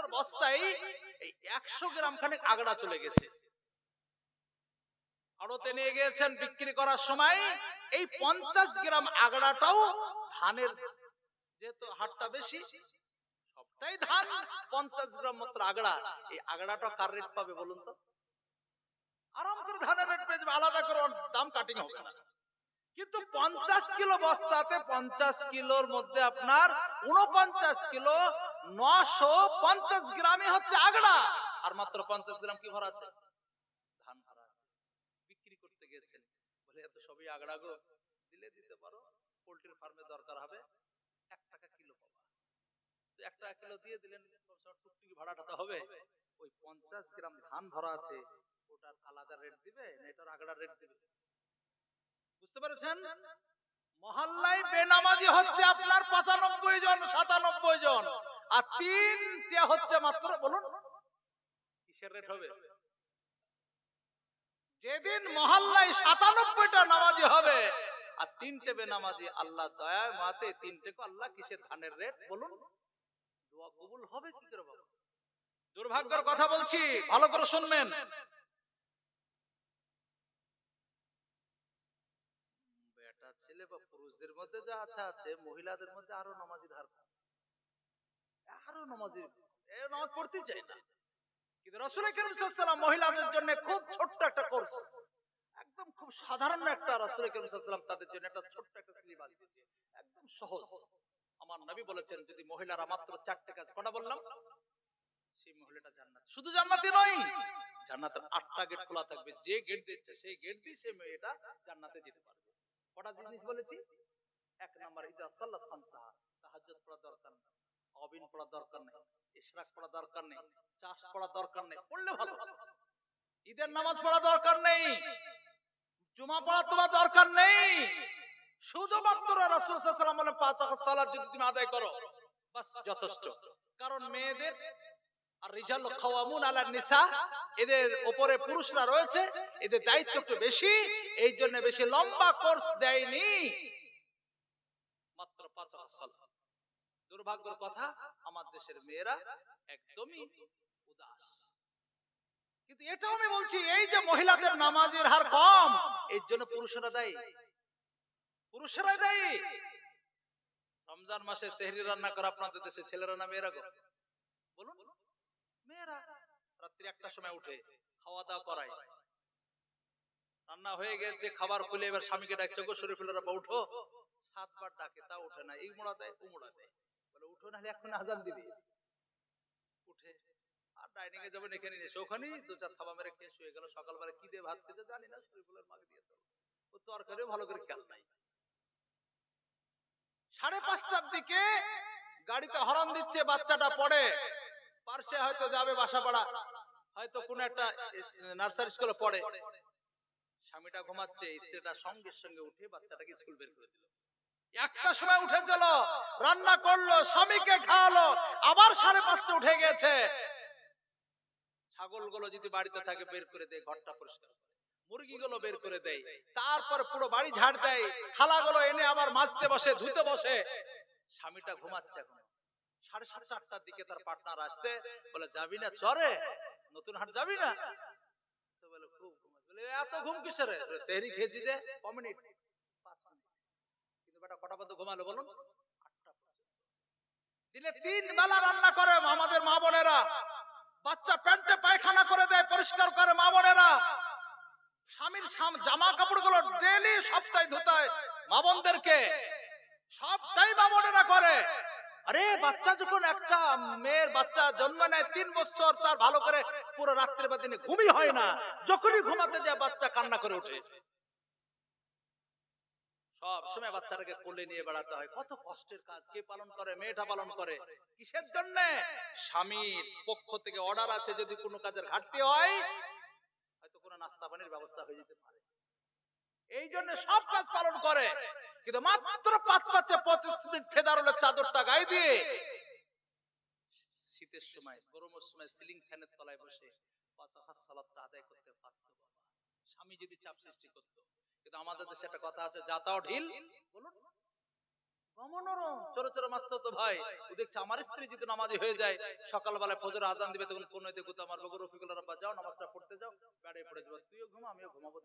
কিলোর বস্তায় এই 100 গ্রাম খানিক আগড়া চলে গেছে। আড়তে নিয়ে গিয়েছেন বিক্রি করার সময় এই 50 গ্রাম আগড়াটাও ধানের, যেহেতু হাটটা বেশি সবটাই ধান, 50 গ্রাম মাত্র আগড়া, এই আগড়াটা কার রেট পাবে বলুন তো? আরাম করে ধানের রেট পেয়ে যাবে, আলাদা করে দাম কাটিং হবে না। কিন্তু 50 কিলো বস্তাতে 50 কিলোর মধ্যে আপনার 49 কিলো 950 গ্রামই হচ্ছে আগড়া, আর মাত্র 50 গ্রাম কি ভরা আছে? ধান ভরা আছে। বিক্রি করতে গেছেন, বলে এত সবই আগড়া গো, দিলে দিতে পারো, পোল্ট্রির ফার্মে দরকার হবে 1 টাকা কিলো পাবা, তো 1 টাকা কিলো দিয়ে দিলেন, টুকটুকি ভাড়াটা তো হবে। ওই 50 গ্রাম ধান ভরা আছে, ওটার আলাদা রেট দিবে না এটার আগড়া রেট দিবে? বুঝতে পেরেছেন? মহল্লায় বেনামাজি হচ্ছে আপনার 95 জন 97 জন, আর তিনটে হচ্ছে মাত্র, বলুন কিসের রেট হবে? যেদিন মহল্লায় 97টা নামাজি হবে আর তিনটে বেনামাজি, আল্লাহ দয়া মাতে তিনটেকে আল্লাহ কিসের ধানের রেট বলুন? দোয়া কবুল হবে কি করে বাবা? দুর্ভাগ্যের কথা বলছি, ভালো করে শুনবেন। বেটা ছেলে বা পুরুষদের মধ্যে যা আছে, মহিলাদের মধ্যে আরো নামাজির হার, আরো নামাজির, নামাজ পড়তে চাই না। কিন্তু রাসূল কারীম সাল্লাল্লাহু আলাইহি ওয়াসাল্লাম মহিলাদের জন্য খুব ছোট্ট একটা কোর্স, একদম খুব সাধারণ একটা, রাসূল কারীম সাল্লাল্লাহু আলাইহি ওয়াসাল্লাম তাদের জন্য একটা ছোট্ট একটা সিলেবাস দিয়েছে, একদম সহজ। আমার নবী বলেছেন যদি মহিলারা মাত্র 4টে কাজ, কটা বললাম, সেই মহিলাটা জান্নাত। শুধু জান্নাতি নয়, জান্নাতের 8টা গেট খোলা থাকবে, যে গেট দিচ্ছে সেই গেট দিয়ে সেই মেয়েটা জান্নাতে যেতে পারবে। কটা জিনিস বলেছি? 1 নাম্বার ইজা সাল্লাত খামসাহা, তাহাজ্জুদ পড়া দরকার নেই, অবিন পড়া দরকার নেই, ইশরাক পড়া দরকার নেই, চাষ পড়া দরকার নেই, পড়লে ভালো। ঈদের নামাজ পড়া দরকার নেই, জুমা পড়া তোমার দরকার নেই, শুধুমাত্র রাসূল সাল্লাল্লাহু আলাইহি ওয়াসাল্লাম বলেন 5 ওয়াক্ত সালাত যদি তুমি আদায় করো বাস যথেষ্ট। কারণ মেয়েদের আর রিজালু খাওয়ামুন আলান নিসা, এদের উপরে পুরুষরা রয়েছে, এদের দায়িত্ব একটু বেশি, এই জন্য বেশি লম্বা কোর্স দেয়নি, মাত্র 5 ওয়াক্ত সালাত। দুর্ভাগ্যের কথা, আমার দেশের মেয়েরা একদমই উদাস। কিন্তু এটাও আমি বলছি, এই যে মহিলাদের নামাজের হার কম, এর জন্য পুরুষরা দায়ী, পুরুষরাই দায়ী। রমজান মাসে সেহরি রান্না করে আপনাদের দেশে ছেলেরা না মেয়েরা গো? বলুন, মেয়েরা রাত্রি 1টার সময় উঠে খাওয়া দাওয়া করায়, রান্না হয়ে গেছে, খাবার খুলে এবার স্বামীকে ডাকছে, গো শরীফুলেরা বা উঠো, 7 বার ডাকে তা ওঠে না, এই মোড়া দেয় ও মোড়া দেয়, বলে উঠো নাহলে এখন আজান দিবে। উঠে আর ডাইনিং এ যাবেন, এখানে এসে ওখানেই 2-4 থাবা মেরে খেয়ে শুয়ে গেল। সকালবেলা কি দিয়ে ভাত খেতে জানি না, শরীফুলের মাকে দিয়ে চলো, ও তরকারিও ভালো করে খেয়াল নাই। 5:30টার দিকে গাড়িতে হর্ন দিচ্ছে, বাচ্চাটা পড়ে, পার্শ্বে হয়তো যাবে বাসাপাড়া, হয়তো কোন একটা নার্সারি স্কুলে পড়ে, স্বামীটা ঘুমাচ্ছে, স্ত্রীটা সঙ্গে সঙ্গে উঠে বাচ্চাটাকে স্কুল বের করে দিল। 1টার সময় উঠে চল, রান্না করলো, স্বামীকে খাওয়ালো, আবার 5:30 উঠে গেছে। ছাগলগুলো যদি বাড়িতে থাকে বের করে দেয়, ঘরটা পরিষ্কার করে, মুরগিগুলো বের করে দেয়, তারপর পুরো বাড়ি ঝাড় দেয়, থালাগুলো এনে আবার মাজতে বসে, ধুতে বসে। স্বামীটা ঘুমাচ্ছে এখন। 7:30 8টার দিকে তার পার্টনার আসছে, বলে যাবি না চরে, নতুন হাট যাবি না? তো বলে খুব ঘুমাচ্ছে। বলে এত ঘুম কিসের? সেহরি খেয়েছি যে, ক মিনিট? 5 মিনিট। কিন্তু বেটা কটা পর্যন্ত ঘুমালো বলুন? 8টা পর্যন্ত। দিনে 3 বেলা রান্না করে আমাদের মা বোনেরা, বাচ্চা প্যান্টে পায়খানা করে দেয়, পরিষ্কার করে মা বোনেরা, স্বামীর জামা কাপড়গুলো ডেইলি সপ্তাহে ধুতায় মা বোনদেরকে, সবটাই মা বোনেরা করে। আরে বাচ্চা যখন একটা মেয়ের বাচ্চা জন্ম নেয় 3 বছর, তার ভালো করে পুরো রাত্রে বা দিনে ঘুমই হয় না, যখনই ঘুমাতে যায় বাচ্চা কান্না করে ওঠে, সব সময় বাচ্চাটাকে কোলে নিয়ে বেড়াতে হয়। কত কষ্টের কাজ, কে পালন করে? মেয়েটা পালন করে। কিসের জন্য? স্বামীর পক্ষ থেকে অর্ডার আছে, যদি কোনো কাজের ঘাটতি হয় হয়তো কোনো নাস্তা পানির ব্যবস্থা হয়ে যেতে পারে, এই জন্য সব কাজ পালন করে। কিন্তু মাত্র 5-25 মিনিট ফেদারুলের চাদরটা গায়ে দিয়ে শীতের সময়, গরমের সময় সিলিং ফ্যানের তলায় বসে 5 ওয়াক্ত সালাতটা আদায় করতে পারত বাবা, স্বামী যদি চাপ সৃষ্টি করত। কিন্তু আমাদের দেশে একটা কথা আছে, যাতাও ঢিল, বলুন মনোরম ছোট ছোট মাস্টার ভাই ও দেখছে আমার স্ত্রী যদি নামাজি হয়ে যায়, সকালবেলা ফজর আজান দিবে, তখন কোন দিকে গুতা মারবে, রফিকুল রাব্বা যাও নামাজটা পড়তে যাও, বেড়ায় পড়ে যাবো, তুইও ঘুমা আমিও ঘুমাবো।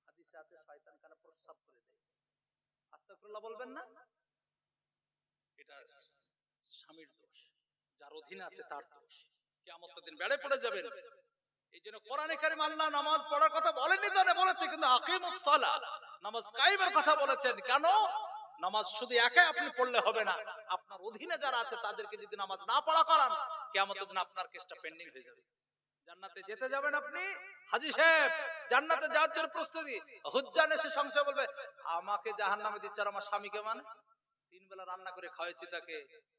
হাদিসে আছে শয়তান কানে প্রস্রাব করে দেয়। আস্তাগফিরুল্লাহ বলবেন না? এটা স্বামীর দোষ, যার অধীনে আছে তার দোষ। কিয়ামতের দিন বেড়ে পড়ে যাবেন। এই জন্য কোরআনে কারীম আল্লাহ নামাজ পড়ার কথা বলেননি, তাহলে বলেছে কিন্তু আকিমুস সালাহ, নামাজ কায়েমের কথা বলেছেন। কেন? নামাজ শুধু একাই আপনি পড়লে হবে না, আপনার অধীনে যারা আছে তাদেরকে যদি নামাজ না পড়া করান, কিয়ামতের দিন আপনার কেসটা পেন্ডিং হয়ে যাবে। জান্নাতে যেতে যাবেন আপনি, হাজী সাহেব জান্নাতে যাওয়ার জন্য প্রস্তুতি, হুজ্জান এসে সংশয় বলবে আমাকে জাহান্নামে দিচ্ছে আর আমার স্বামীকে, মানে 3 বেলা রান্না করে খাওয়াইছি তাকে,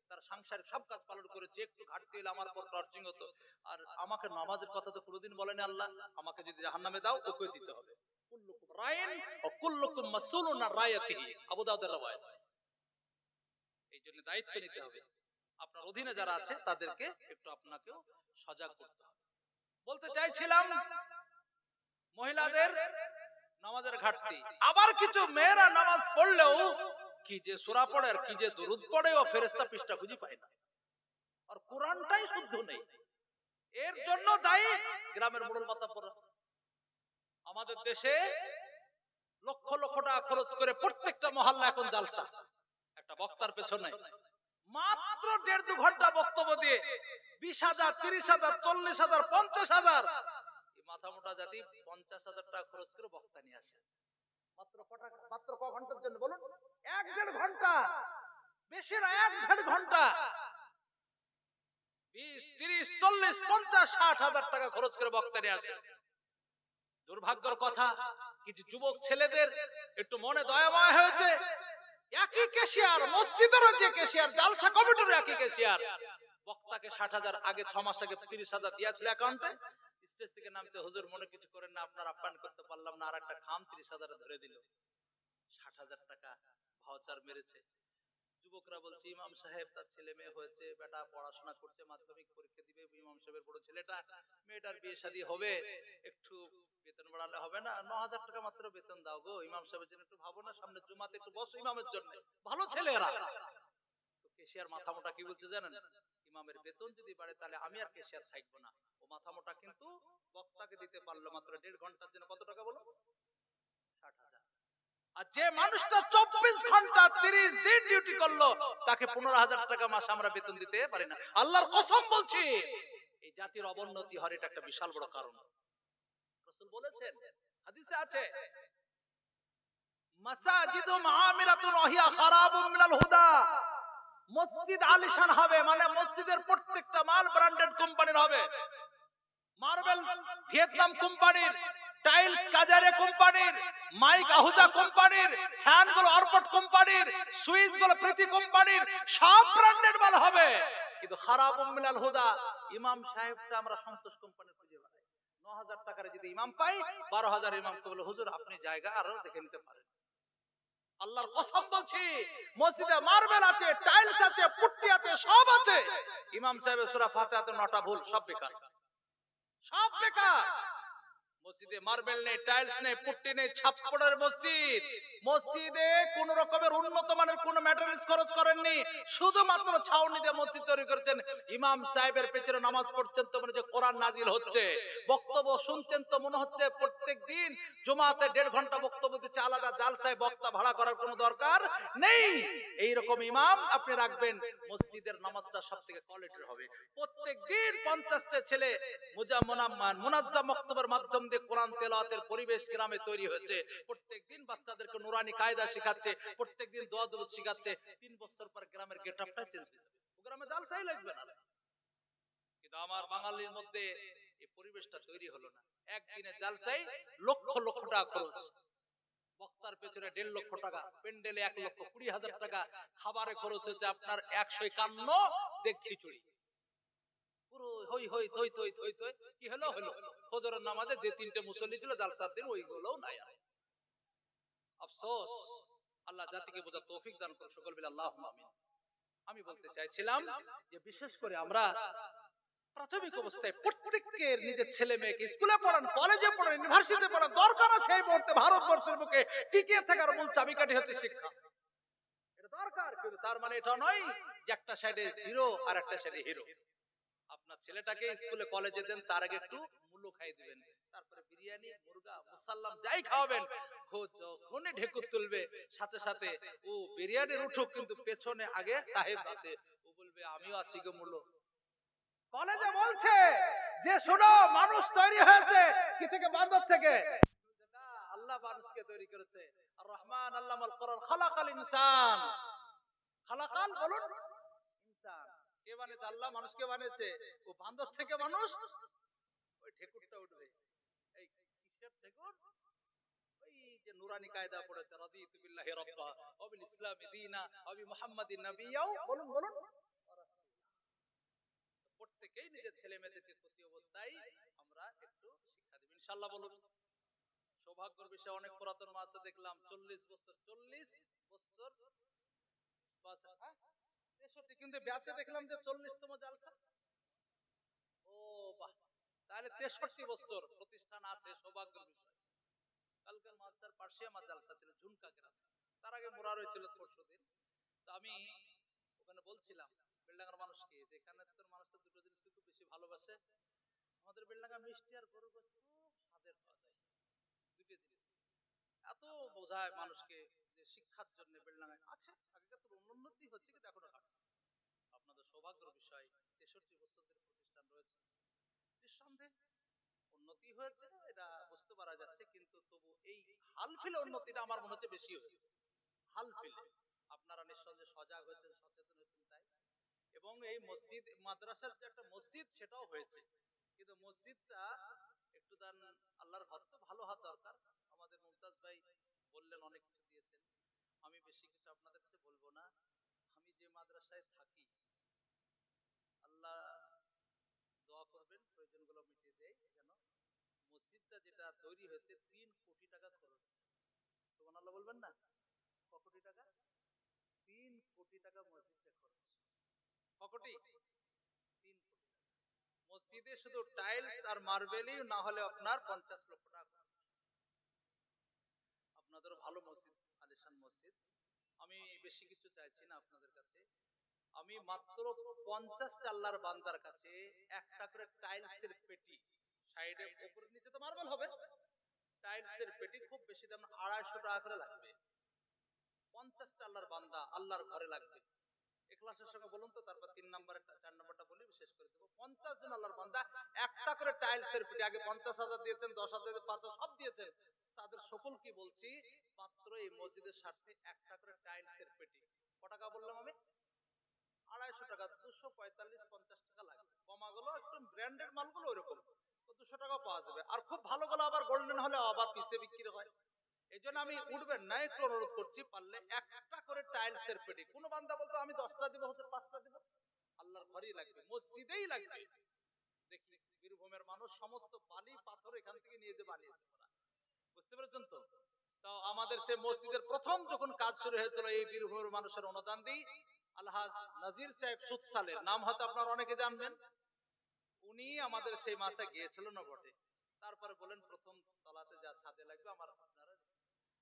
তার সংসারের সব কাজ পালন করেছে, একটু ঘাটতি হলে আমার পর টর্চিং হতো, আর আমাকে নামাজের কথা তো কোনোদিন বলেনি আল্লাহ, আমাকে যদি জাহান্নামে দাও ওকে দিতে হবে। কুল্লুকুম রাইন ওয়া কুল্লুকুম মাসউলুন আন রায়াতিহি, আবু দাউদের রওয়ায়াত। এই জন্য দায়িত্ব নিতে হবে, আপনার অধীনে যারা আছে তাদেরকে একটু আপনাকেও সজাগ করতে হবে। বলতে চাইছিলাম মহিলাদের নামাজের ঘাটতি, আবার কিছু মেয়েরা নামাজ পড়লেও কি যে সূরা পড়ে আর কি যে দরুদ পড়ে, ও ফেরেশতা পৃষ্ঠা খুঁজে পায় না, আর কোরআনটাই শুদ্ধ নেই। এর জন্য দায়ী গ্রামের মোড়ল মাতাব্বররা। আমাদের দেশে লক্ষ লক্ষ টাকা খরচ করে প্রত্যেকটা মহল্লা এখন জালসা, একটা বক্তার পেছনে মাত্র 1.5-2 ঘন্টা বক্তব্য দিয়ে 20,000, 30,000, 40,000, 50,000, এই মাথা মোটা জাতি 50,000 টাকা খরচ করে বক্তা নিয়ে আসে। মাত্র ক ঘন্টার জন্য বলুন? 1-1.5 ঘন্টা, বেশি না 1-1.5 ঘন্টা, 20, 30, 40, 50, 60,000 টাকা খরচ করে বক্তা নিয়ে আসে। দুর্ভাগ্যের কথা, কিছু যুবক ছেলেদের একটু মনে দয়াময় হয়েছে, একই ক্যাশিয়ার, মসজিদেরও যে ক্যাশিয়ার, জালসা কমিটির একই ক্যাশিয়ার, বক্তাকে 60,000 আগে 6 মাস আগে 30,000 দিয়েছিল অ্যাকাউন্টে, স্টেজ থেকে নামতে হুজুর মনে কিছু করেন না, আপনার আপ্যায়ন করতে পারলাম না, আর একটা খাম 30,000 ধরে দিল, 60,000 টাকা ভাউচার মেরেছে। যুবকরা বলছে ইমাম সাহেব তার ছেলে মেয়ে হয়েছে, বেটা পড়াশোনা করছে, মাধ্যমিক পরীক্ষা দিবে, ইমাম সাহেবের বড় ছেলেটা, মেয়েটার বিয়ে শাদী হবে, একটু বেতন বাড়ালে হবে না? 9,000 টাকা মাত্র বেতন দাও গো, ইমাম সাহেবের জন্য একটু ভাবো না, সামনে জুমাতে একটু বসো ইমামের জন্য, ভালো ছেলেরা। তো কেশিয়ার মাথা মোটা কি বলছে জানেন? ইমামের বেতন যদি বাড়ে তাহলে আমি আর কেশিয়ার থাকবো না। ও মাথা মোটা কিন্তু বক্তাকে দিতে পারলো মাত্র 1.5 ঘন্টার জন্য কত টাকা বলো? 60,000। আর যে মানুষটা 24 ঘন্টা 30 দিন ডিউটি করলো, তাকে 15,000 টাকা মাস আমরা বেতন দিতে পারি না। আল্লাহর কসম বলছি, এই জাতির অবনতি হওয়ার এটা একটা বিশাল বড় কারণ। রাসূল বলেছেন, হাদিসে আছে, মাসাজিদুম আমিরাতুন ওয়া হিয়া খারাবুম মিনাল হুদা, মসজিদ আলিশান হবে, মানে মসজিদের প্রত্যেকটা মাল ব্র্যান্ডেড কোম্পানির হবে, মার্বেল ভিয়েতনাম কোম্পানির, টাইলস কাজারে কোম্পানির, মাইক আহুজা কোম্পানির, ফ্যান গুলো অরপট কোম্পানির, সুইচ গুলো প্রীতি কোম্পানির, সব ব্র্যান্ডেড মাল হবে। কিন্তু খারাবুম মিনাল হুদা, ইমাম সাহেবটা আমরা সন্তোষ কোম্পানির খুঁজে বেড়াই। 9,000 টাকার যদি ইমাম পাই, 12,000 ইমামকে বলে হুজুর আপনি জায়গা আরো দেখে নিতে পারেন। আল্লাহর কসম বলছি, মসজিদে মার্বেল আছে, টাইলস আছে, পুট্টি আছে, সব আছে, ইমাম সাহেবের সূরা ফাতিহাতে 9টা ভুল, সব বেকার, সব বেকার। মসজিদে মার্বেল নেই, টাইলস নেই, পুট্টি নেই, ছাপ্পড়ের মসজিদ। মসজিদে কোন রকমের উন্নত মানের কোন ম্যাটেরিয়ালস খরচ করেননি, শুধুমাত্র ছাউনি দিয়ে মসজিদ তৈরি করেছেন। ইমাম সাহেবের পেছনে নামাজ পড়ছেন তো মনে হচ্ছে কোরআন নাজিল হচ্ছে, বক্তব্য শুনছেন তো মনে হচ্ছে প্রত্যেকদিন জুমাতে 1.5 ঘন্টা বক্তব্য দিচ্ছে, আলাদা জালসায় বক্তা ভাড়া করার কোনো দরকার নেই। এইরকম ইমাম আপনি রাখবেন, মসজিদের নামাজটা সবথেকে কোয়ালিটির হবে। প্রত্যেকদিন 50টা ছেলে মুনাজ্জাম বক্তব্যের মাধ্যমে কোরআন তেলাওয়াতের পরিবেশ গ্রামে তৈরি হয়েছে। প্রত্যেকদিন বাচ্চাদেরকে নুরানি কায়দা শেখাচ্ছে, প্রত্যেকদিন দোয়া দরুদ শেখাচ্ছে। 3 বছর পর গ্রামের গেটআপটা চেঞ্জ হয়ে যাবে, গ্রামে জালসাই লাগবে না। কিন্তু আমার বাঙালির মধ্যে এই পরিবেশটা তৈরি হলো না। একদিনে জালসাই লক্ষ লক্ষ টাকা খরচ, বক্তার পেছনে 1.5 লক্ষ টাকা, প্যান্ডেলে 1,20,000 টাকা, খাবারে খরচ হচ্ছে আপনার 151 দেগ খিচুড়ি, পুরো হই হই থই থই থই থই। কি হলো? ফজরের নামাজে যে 3টে মুসল্লি ছিল জালসার দিন ওইগুলোও নাই। আফসোস, আল্লাহ জাতিকে বোঝার তৌফিক দান করুন, সকল বলি আল্লাহুম্মা আমিন। আমি বলতে চাইছিলাম যে বিশেষ করে আমরা প্রাথমিক অবস্থায় প্রত্যেকের নিজের ছেলে মেয়েকে স্কুলে পড়ান, কলেজে পড়ান, ইউনিভার্সিটিতে পড়ান, দরকার আছে এই মুহূর্তে ভারতবর্ষের বুকে টিকে থাকার মূল চাবিকাঠি হচ্ছে শিক্ষা। এটা দরকার, কিন্তু তার মানে এটা নয় যে একটা সাইডে জিরো আর একটা সাইডে হিরো। আপনার ছেলেটাকে স্কুলে কলেজে দেন, তার আগে একটু মূল্য খাই দিবেন, তারপরে বিরিয়ানি, মুরগা, মুসাল্লাম যাই খাওয়াবেন, ও যখনই ঢেকুর তুলবে সাথে সাথে ও বিরিয়ানির উঠুক, কিন্তু পেছনে আগে সাহেব আছে, ও বলবে আমিও আছি গো মূল্য। কলেজে বলছে যে শোনো, মানুষ তৈরি হয়েছে কি থেকে? বান্দর থেকে। আল্লাহ মানুষকে তৈরি করেছে, আর রহমান আল্লামাল কোরআন, খালাকাল ইনসান। খালাকাল বলুন ইনসান, কে বানিয়েছে? আল্লাহ মানুষকে বানিয়েছে। ও বান্দর থেকে মানুষ, ওই ঠেকুরটা উঠবে। এই কিসের ঠেকুর? ওই যে নুরানি কায়দা পড়েছে, রাদিতু বিল্লাহি রাব্বা ওয়া বিল ইসলামি দীনা ওয়া বি মুহাম্মাদিন নাবিয়্যা। বলুন বলুন, প্রত্যেকেই নিজের ছেলে মেয়েদেরকে প্রতি অবস্থায় আমরা একটু শিক্ষা দেব ইনশাআল্লাহ। বলুন। সৌভাগ্যের বিষয়, অনেক পুরাতন মাসে দেখলাম 40 বছর বাস, 63, কিন্তু ব্যাচে দেখলাম যে 40তম জালসা। ও বাহ, তাহলে 63 বছর প্রতিষ্ঠান আছে, সৌভাগ্যের বিষয়। কালকের মাদ্রাসার পাশে আমার জালসা ছিল ঝুনকা গ্রামে, তার আগে মোরার হয়েছিল পরশুদিন। তো আমি ওখানে বলছিলাম বেলডাঙ্গার মানুষকে, যেখানে তোর মানুষ তো দুটো জিনিসকে খুব বেশি ভালোবাসে, আমাদের বেলডাঙ্গা মিষ্টি আর গরুর গোশত খুব স্বাদের পাওয়া যায়। দুটো জিনিস এত বোঝায় মানুষকে যে শিক্ষার জন্য বেলডাঙ্গায় আছে, আগেকার তো উন্নতি হচ্ছে, কিন্তু এখনো ঘাটতি। আপনাদের সৌভাগ্যের বিষয়, 63 বছরের প্রতিষ্ঠান রয়েছে, নিঃসন্দেহে উন্নতি হয়েছে, এটা বুঝতে পারা যাচ্ছে, কিন্তু তবু এই হাল ফিলে উন্নতিটা আমার মনে হচ্ছে বেশি হয়েছে। হাল ফিলে আপনারা নিঃসন্দেহে সজাগ হয়েছেন, সচেতন হয়েছেন, তাই। এবং এই মসজিদ মাদ্রাসার যে একটা মসজিদ, সেটাও হয়েছে, কিন্তু মসজিদটা একটু দান আল্লাহর ঘর তো ভালো হওয়া দরকার। আমাদের মুমতাজ ভাই বললেন, অনেক কিছু দিয়েছেন, আমি বেশি কিছু আপনাদের কাছে বলবো না। আমি যে মাদ্রাসায় থাকি, আল্লাহ দোয়া করবেন প্রয়োজনগুলো মিটিয়ে দেয়, যেন মসজিদটা যেটা তৈরি হয়েছে 3 কোটি টাকা খরচ। সুবহানাল্লাহ বলবেন না? ক কোটি টাকা? 3 কোটি টাকা মসজিদটা খরচ। ক কোটি? 3 কোটি। মসজিদে শুধু টাইলস আর মার্বেলই না হলে আপনার 50 লক্ষ টাকা খরচ। আপনাদের ভালো মসজিদ, আলিশান মসজিদ। আমি বেশি কিছু চাইছি না আপনাদের কাছে, আমি মাত্র 50টা আল্লাহর বান্দার কাছে একটা করে টাইলসের পেটি, সাইডে উপরে নিচে তো মার্বেল হবে, টাইলসের পেটি খুব বেশি দাম 250 টাকা করে লাগবে। 50টা আল্লাহর বান্দা আল্লাহর ঘরে লাগবে। ইখলাসের সঙ্গে বলুন তো, তারপর 3 নাম্বারটা 4 নাম্বারটা বলি, শেষ করে দেব। 50 জন আল্লাহর বান্দা একটা করে টাইলসের পেটি, আগে 50,000 দিয়েছেন, 10,000, 5,000 সব দিয়েছেন, তাদের সকল কি বলছি, মাত্র এই মসজিদের স্বার্থে একটা করে টাইলসের পেটি। কত টাকা বললাম আমি? 250 টাকা, 245-50 টাকা লাগবে। কমাগুলো একটু ব্র্যান্ডেড মালগুলো ওইরকম তো 200 টাকা পাওয়া যাবে, আর খুব ভালোগুলো আবার গোল্ডেন হলে আবার পিসে বিক্রি হয়। এই জন্য আমি উঠবেন না, একটু অনুরোধ করছি, পারলে একটা করে টাইলসের পেটি। কোনো বান্দা বলতো আমি 10টা দিব, হচ্ছে 5টা দিব, আল্লাহর ঘরেই লাগবে, মসজিদেই লাগবে। দেখি বীরভূমের মানুষ সমস্ত বালি পাথর এখান থেকে নিয়ে যে বানিয়েছে ওরা, বুঝতে পেরেছেন তো? তো আমাদের সে মসজিদের প্রথম যখন কাজ শুরু হয়েছিল, এই বীরভূমের মানুষের অনুদান দিই আলহাজ নাজির সাহেব সুদসালের নাম হয়তো আপনারা অনেকে জানবেন, উনি আমাদের সেই মাসে গিয়েছিলেন না বটে। তারপরে বলেন প্রথম তলাতে যা ছাদে লাগবে আমার আপনারা।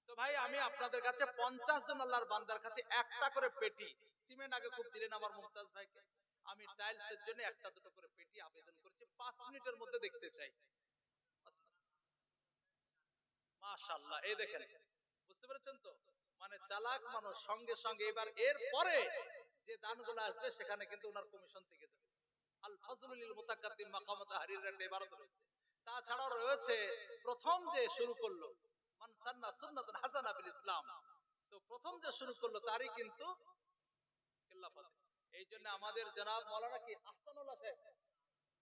তো ভাই, আমি আপনাদের কাছে 50 জন আল্লাহর বান্দার কাছে একটা করে পেটি সিমেন্ট আগে খুব দিলেন আমার মুমতাজ ভাইকে, আমি টাইলসের জন্য একটা দুটো করে পেটি আবেদন করেছি, 5 মিনিটের মধ্যে দেখতে চাই। মাশাআল্লাহ, এই দেখেন, বুঝতে পেরেছেন তো? মানে চালাক মানুষ সঙ্গে সঙ্গে। এবার এর পরে যে দানগুলো আসবে সেখানে কিন্তু ওনার কমিশন থেকে যাবে। আল ফাজলু লিল মুতাকাদ্দিম মাকাম তাহরিরের একটা ইবারত রয়েছে। তাছাড়াও রয়েছে প্রথম যে শুরু করলো মান সান্না সুন্নাতান হাসানা ফিল ইসলাম, তো প্রথম যে শুরু করলো তারই কিন্তু খেলাফত। এই জন্য আমাদের জনাব মাওলানা কি আহসানুল্লাহ সাহেব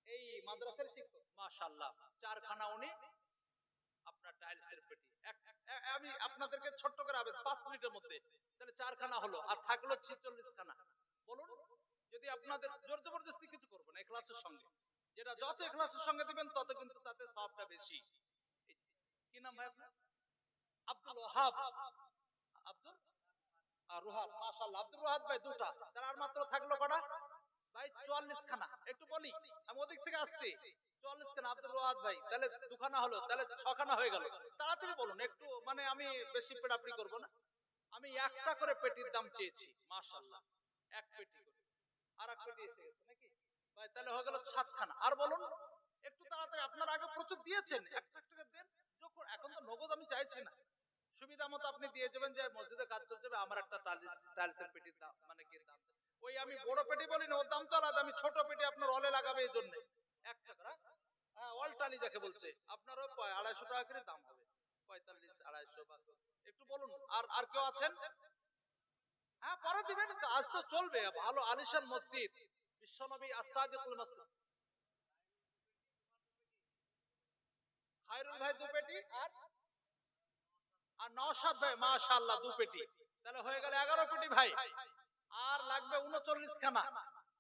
এই মাদ্রাসার শিক্ষক, মাশাআল্লাহ, 4খানা উনি আপনার টাইলসের পেটি। আমি আপনাদেরকে ছোট্ট করে আবেদন, 5 মিনিটের মধ্যে তাহলে 4খানা হলো, আর থাকলো 46 খানা। বলুন, যদি আপনাদের জোর জবরদস্তি কিছু করবো না, ইখলাসের সঙ্গে, যেটা যত ইখলাসের সঙ্গে দিবেন তত কিন্তু তাতে সওয়াবটা বেশি। কি নাম ভাই আপনার? আব্দুল ওয়াহাব, আব্দুল রুহাত, মাশাআল্লাহ, আব্দুল রুহাত ভাই দুটা, তার আর মাত্র থাকলো কটা ভাই? 44 খানা। একটু বলি, আমি ওদিক থেকে আসছি, 44 খানা আব্দুল রুহাত ভাই, তাহলে 2খানা হলো, তাহলে 6খানা হয়ে গেল। তাড়াতাড়ি বলুন একটু, মানে আমি বেশি পেড়াপড়ি করবো না। আমি একটা করে পেটির দাম চেয়েছি, মাশাআল্লাহ এক পেটি করে, আর এক পেটি এসে গেছে নাকি ভাই, তাহলে হয়ে গেল 7খানা। আর বলুন একটু তাড়াতাড়ি, আপনারা আগে প্রচুর দিয়েছেন, একটা একটা করে দেন। যখন এখন তো নগদ আমি চাইছি না, সুবিধা মতো আপনি দিয়ে যাবেন, যে মসজিদে কাজ চলছে, আমার একটা টাইলসের পেটির দাম মানে কি দাম, ওই আমি বড় পেটি বলি না, ওর দাম তো আলাদা, আমি ছোট পেটি আপনার অলে লাগাবে এই জন্য একটা করে, হ্যাঁ অল টালি যাকে বলছে, আপনারও 250 টাকা করে দাম হবে, 45 250 বা একটু বলুন। আর আর কেউ আছেন? হ্যাঁ পরে দিবেন, আজ তো চলবে, ভালো আলিশান মসজিদ, বিশ্বনবী as-সাদিকুল মাসদুক। খায়রুল ভাই 2 পেটি, আর আর নওশাদ ভাই মাশাআল্লাহ 2 পেটি, তাহলে হয়ে গেল 11 পেটি ভাই, আর লাগবে 39 খানা।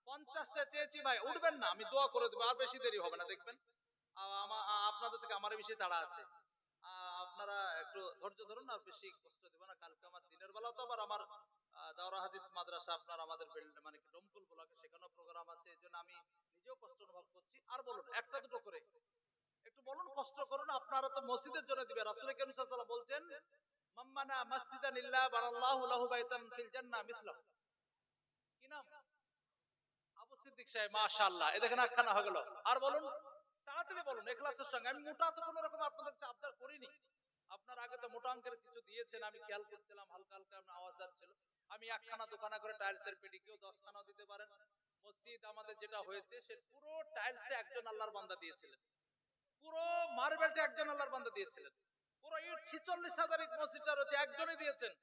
50টা চেয়েছি ভাই, উঠবেন না, আমি দোয়া করে দেব, আর বেশি দেরি হবে না, দেখবেন আপনাদের থেকে আমার বেশি তাড়া আছে। আপনারা একটু ধৈর্য ধরুন, আর বেশি কষ্ট দেব না, কালকে আমার দিনের বেলা তো আবার আমার দাওরা হাদিস মাদ্রাসা আপনার আমাদের মানে কি ডমকুল ব্লকে সেখানেও প্রোগ্রাম আছে, এজন্য আমি নিজেও কষ্ট অনুভব করছি। আর বলুন একটা দুটো করে একটু বলুন, কষ্ট করুন, আপনারা তো মসজিদের জন্য দিবেন। রাসূল কারীম সাল্লাল্লাহু আলাইহি ওয়াসাল্লাম বলছেন, মাম্মানা মাসজিদান ইল্লা বারাল্লাহু লাহু বাইতান ফিল জান্নাহ মিথলাহু। কি নাম? আবু সিদ্দিক সাহেব, মাশাআল্লাহ, এ দেখেন একখানা হয়ে গেল। আর বলুন তাড়াতাড়ি বলুন ইখলাসের সঙ্গে, আমি মোটা তো কোনো রকম আপনাদের কাছে আবদার করিনি, আপনার আগে তো মোটা অঙ্কের কিছু দিয়েছেন, আমি খেয়াল করছিলাম, হালকা হালকা আপনার আওয়াজ যাচ্ছিল। আমি একখানা দুখানা করে টাইলসের পেটি, কেউ 10খানাও দিতে পারেন। মসজিদ আমাদের যেটা হয়েছে, সে পুরো টাইলসটা একজন আল্লাহর বান্দা দিয়েছিলেন, পুরো মার্বেলটা একজন আল্লাহর বান্দা দিয়েছিলেন, পুরো ইট 46,000 ইট মসজিদটা রয়েছে একজনই দিয়েছেন,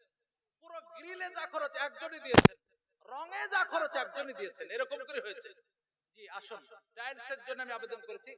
পুরো গ্রিলে যা খরচ একজনই দিয়েছেন, রঙে যা খরচ একজনই দিয়েছেন, এরকম করে হয়েছে। জি আসুন, টাইলসের জন্য আমি আবেদন করেছি।